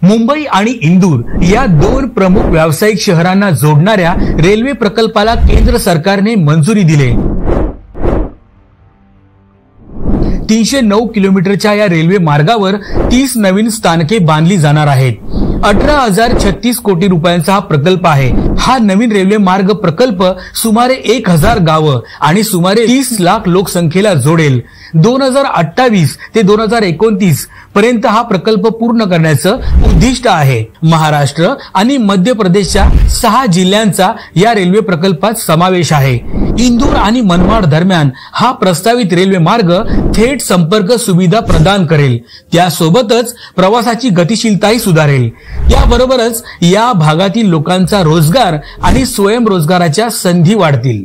मुंबई आणि इंदूर या दोन प्रमुख व्यावसायिक शहरांना जोडणाऱ्या रेल्वे प्रकल्पाला केंद्र सरकारने मंजुरी दिली। 309 किलोमीटरच्या या रेल्वे मार्गावर 30 नवीन स्थानके बांधली जाणार आहेत। 18,036 कोटी रुपयांचा हा प्रकल्प आहे। हा नवीन रेल्वे मार्ग प्रकल्प सुमारे 1000 गावं आणि सुमारे 30 लाख लोकसंख्येला जोडेल। 2028 ते 2029 पर्यंत हा प्रकल्प पूर्ण करण्याचं उद्दिष्ट आहे। महाराष्ट्र आणि मध्य प्रदेशच्या 6 जिल्ह्यांचा या रेल्वे प्रकल्पात समावेश आहे। इंदूर आणि मनमाड दरम्यान हा प्रस्तावित रेल्वे मार्ग थेट संपर्क सुविधा प्रदान करेल। त्यासोबतच प्रवासाची गतिशीलताही सुधारेल। याबरोबरच या भागातील लोकांचा रोजगार आणि स्वयंरोजगाराच्या संधी वाढतील।